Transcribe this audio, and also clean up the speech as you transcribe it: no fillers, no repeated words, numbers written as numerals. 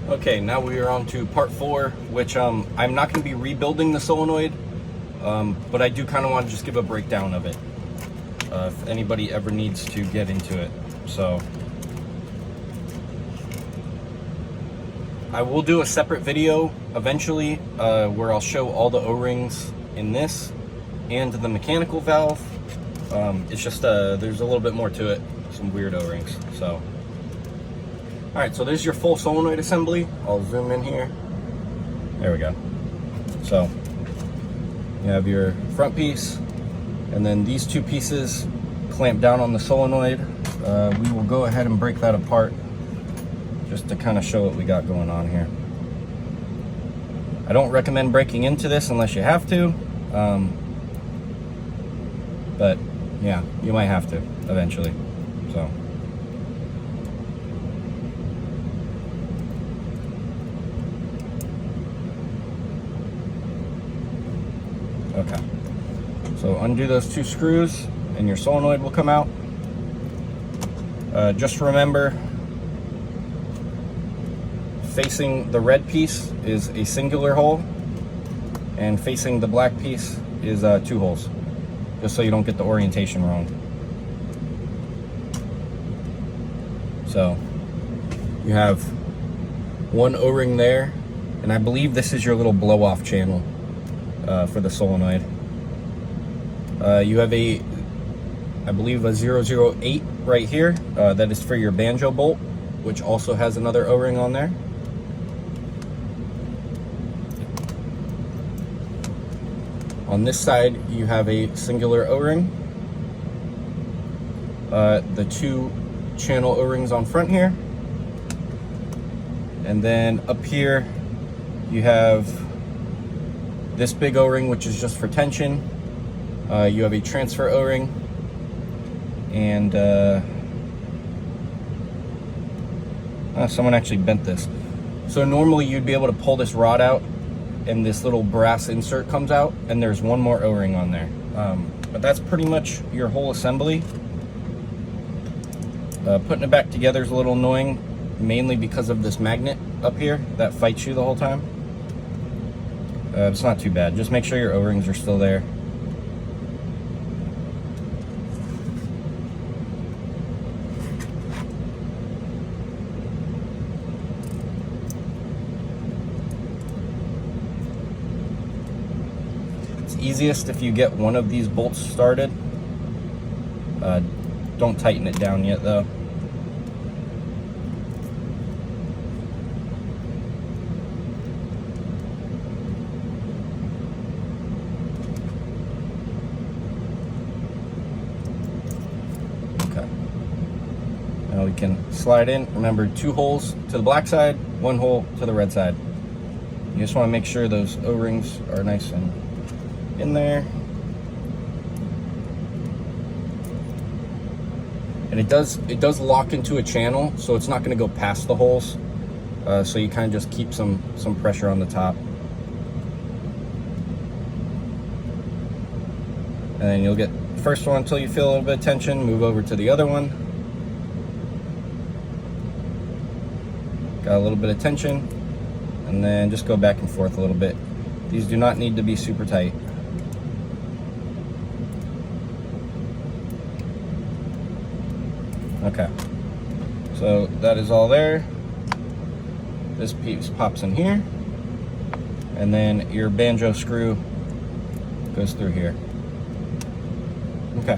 Okay, now we are on to part 4, which I'm not going to be rebuilding the solenoid, but I do kind of want to just give a breakdown of it if anybody ever needs to get into it. So I will do a separate video eventually where I'll show all the O-rings in this and the mechanical valve. It's just there's a little bit more to it, some weird O-rings. So alright, so there's your full solenoid assembly. I'll zoom in here. There we go. So you have your front piece, and then these two pieces clamp down on the solenoid. We will go ahead and break that apart just to kind of show what we got going on here. I don't recommend breaking into this unless you have to, but yeah, you might have to eventually. So okay, so undo those two screws and your solenoid will come out. Just remember, facing the red piece is a singular hole, and facing the black piece is 2 holes, just so you don't get the orientation wrong. So you have one O-ring there, and I believe this is your little blow-off channel for the solenoid. You have I believe a 008 right here. That is for your banjo bolt, which also has another O-ring on there. On this side, you have a singular O-ring. The 2 channel O-rings on front here. And then up here, you have this big O-ring, which is just for tension. You have a transfer O-ring, and someone actually bent this. So normally you'd be able to pull this rod out and this little brass insert comes out, and there's one more O-ring on there. But that's pretty much your whole assembly. Putting it back together is a little annoying, mainly because of this magnet up here that fights you the whole time. It's not too bad. Just make sure your O-rings are still there. It's easiest if you get one of these bolts started. Don't tighten it down yet though. Now we can slide in. Remember, 2 holes to the black side, 1 hole to the red side. You just want to make sure those O-rings are nice and in there. And it does lock into a channel, so it's not going to go past the holes. So you kind of just keep some pressure on the top. And then you'll get the first one until you feel a little bit of tension, move over to the other one. Got a little bit of tension, and then just go back and forth a little bit. These do not need to be super tight. Okay, so that is all there. This piece pops in here, and then your banjo screw goes through here. Okay.